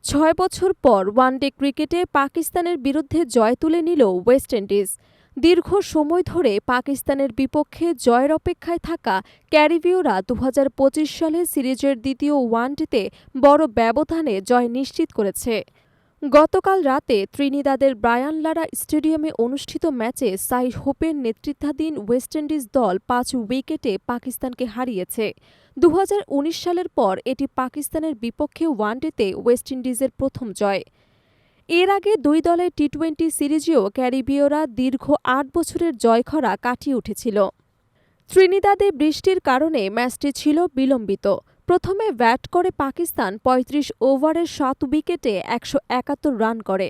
৬ বছর পর ওয়ানডে ক্রিকেটে পাকিস্তানের বিরুদ্ধে জয় তুলে নিল ওয়েস্ট ইন্ডিজ। দীর্ঘ সময় ধরে পাকিস্তানের বিপক্ষে জয়ের অপেক্ষায় থাকা ক্যারিবীয়রা ২০২৫ সালে সিরিজের দ্বিতীয় ওয়ানডেতে বড় ব্যবধানে জয় নিশ্চিত করেছে। গতকাল রাতে ত্রিনিদাদের ব্রায়ান লারা স্টেডিয়ামে অনুষ্ঠিত ম্যাচে সাই হোপের নেতৃত্বাধীন ওয়েস্ট ইন্ডিজ দল ৫ উইকেটে পাকিস্তানকে হারিয়েছে। ২০১৯ সালের পর এটি পাকিস্তানের বিপক্ষে ওয়ানডেতে ওয়েস্ট ইন্ডিজের প্রথম জয়। এর আগে দুই দলের টি-২০ সিরিজেও ক্যারিবীয়রা দীর্ঘ ৮ বছরের জয়খরা কাটিয়ে উঠেছিল। ত্রিনিদাদে বৃষ্টির কারণে ম্যাচটি ছিল বিলম্বিত। প্রথমে ব্যাট করে পাকিস্তান ৩৫ ওভারের ৭ উইকেটে ১৭১ রান করে।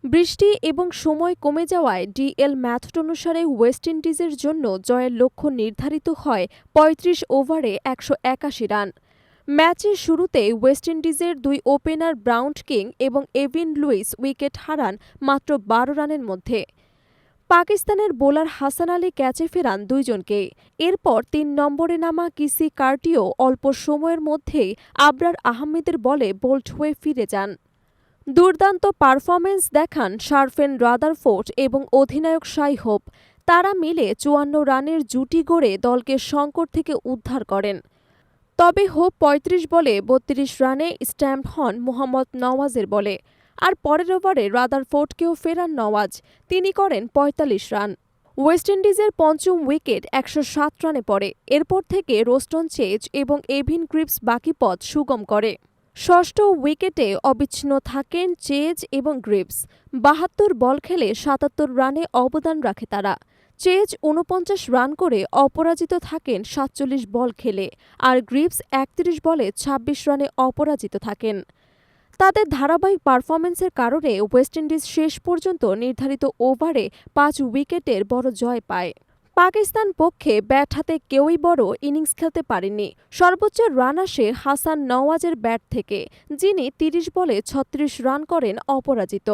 বৃষ্টি এবং সময় কমে যাওয়ায় ডিএল ম্যাথড অনুসারে ওয়েস্ট ইন্ডিজের জন্য জয়ের লক্ষ্য নির্ধারিত হয় ৩৫ ওভারে ১৮১ রান। ম্যাচের শুরুতে ওয়েস্ট ইন্ডিজের দুই ওপেনার ব্রাউন কিং এবং এভিন লুইস উইকেট হারান মাত্র ১২ রানের মধ্যে। পাকিস্তানের বোলার হাসান আলী ক্যাচে ফেরান দুইজনকে। এরপর ৩ নম্বরে নামা কিসি কার্টিও অল্প সময়ের মধ্যেই আবরার আহমেদের বলে বোল্ড হয়ে ফিরে যান। দুর্দান্ত পারফরম্যান্স দেখান শারফেন রাদারফোর্ড এবং অধিনায়ক সাই হোপ। তারা মিলে ৫৪ রানের জুটি গড়ে দলকে সংকট থেকে উদ্ধার করেন। তবে হোপ ৩৫ বলে ৩২ রানে স্ট্যাম্প হন মোহাম্মদ নওয়াজের বলে। আর পরের ওভারে রাদারফোর্ডকেও ফেরান নওয়াজ, তিনি করেন ৪৫ রান। ওয়েস্ট ইন্ডিজের পঞ্চম উইকেট ১০৭ রানে পড়ে। এরপর থেকে রোস্টন চেজ এবং এভিন গ্রিভস বাকি পথ সুগম করে। ষষ্ঠ উইকেটে অবিচ্ছিন্ন থাকেন চেজ এবং গ্রিভস। ৭২ বল খেলে ৭৭ রানে অবদান রাখে তারা। চেজ ৪৯ রান করে অপরাজিত থাকেন ৪৭ বল খেলে, আর গ্রিভস ৩১ বলে ২৬ রানে অপরাজিত থাকেন। তাদের ধারাবাহিক পারফরম্যান্সের কারণে ওয়েস্ট ইন্ডিজ শেষ পর্যন্ত নির্ধারিত ওভারে ৫ উইকেটের বড় জয় পায়। পাকিস্তান পক্ষে ব্যাট হাতে কেউই বড় ইনিংস খেলতে পারেননি। সর্বোচ্চ রান আসে হাসান নওয়াজের ব্যাট থেকে, যিনি ৩০ বলে ৩৬ রান করেন অপরাজিত।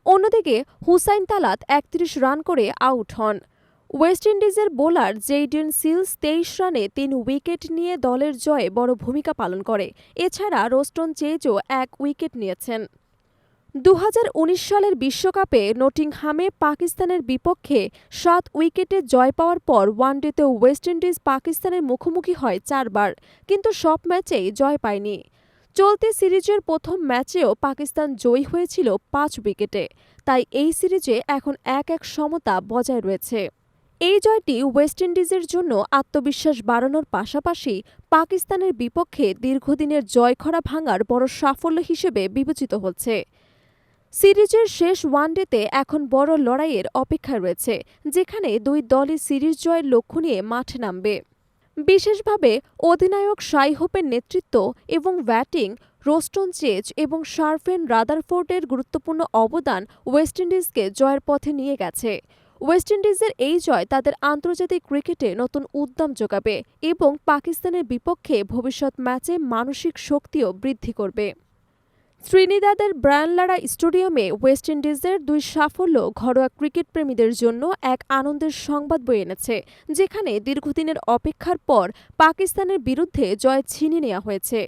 অন্যদিকে হুসাইন তালাত ৩১ রান করে আউট হন। ওয়েস্ট ইন্ডিজের বোলার জেইডেন সিলস ২৩ রানে ৩ উইকেট নিয়ে দলের জয়ে বড় ভূমিকা পালন করে। এছাড়া রোস্টন চেজও ১ উইকেট নিয়েছেন। ২০১৯ সালের বিশ্বকাপে নটিংহামে পাকিস্তানের বিপক্ষে ৭ উইকেটে জয় পাওয়ার পর ওয়ানডেতে ওয়েস্ট ইন্ডিজ পাকিস্তানের মুখোমুখি হয় ৪ বার, কিন্তু সব ম্যাচেই জয় পায়নি। চলতি সিরিজের প্রথম ম্যাচেও পাকিস্তান জয়ী হয়েছিল ৫ উইকেটে। তাই এই সিরিজে এখন ১-১ সমতা বজায় রয়েছে। এই জয়টি ওয়েস্ট ইন্ডিজের জন্য আত্মবিশ্বাস বাড়ানোর পাশাপাশি পাকিস্তানের বিপক্ষে দীর্ঘদিনের জয়খরা ভাঙার বড় সাফল্য হিসেবে বিবেচিত হচ্ছে। সিরিজের শেষ ওয়ানডেতে এখন বড় লড়াইয়ের অপেক্ষা রয়েছে, যেখানে দুই দলই সিরিজ জয়ের লক্ষ্য নিয়ে মাঠে নামবে। বিশেষভাবে অধিনায়ক সাই হোপের নেতৃত্ব এবং ব্যাটিং, রোস্টন চেজ এবং শারফেন রাদারফোর্ডের গুরুত্বপূর্ণ অবদান ওয়েস্ট ইন্ডিজকে জয়ের পথে নিয়ে গেছে। ওয়েস্ট ইন্ডিজের এই জয় তাদের আন্তর্জাতিক ক্রিকেটে নতুন উদ্যম যোগাবে এবং পাকিস্তানের বিপক্ষে ভবিষ্যৎ ম্যাচে মানসিক শক্তিও বৃদ্ধি করবে। ত্রিনিদাদের ব্রায়ান লারা স্টেডিয়ামে ওয়েস্ট ইন্ডিজের দুই সাফল্য ঘরোয়া ক্রিকেট প্রেমীদের জন্য এক আনন্দের সংবাদ বয়ে এনেছে, যেখানে দীর্ঘদিনের অপেক্ষার পর পাকিস্তানের বিরুদ্ধে জয় ছিনিয়ে নেওয়া হয়েছে।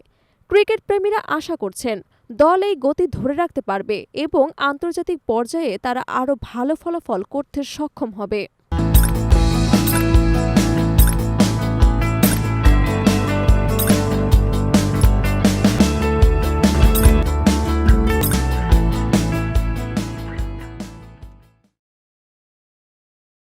ক্রিকেট প্রেমীরা আশা করছেন দল এই গতি ধরে রাখতে পারবে এবং আন্তর্জাতিক পর্যায়ে তারা আরও ভালো ফলাফল করতে সক্ষম হবে।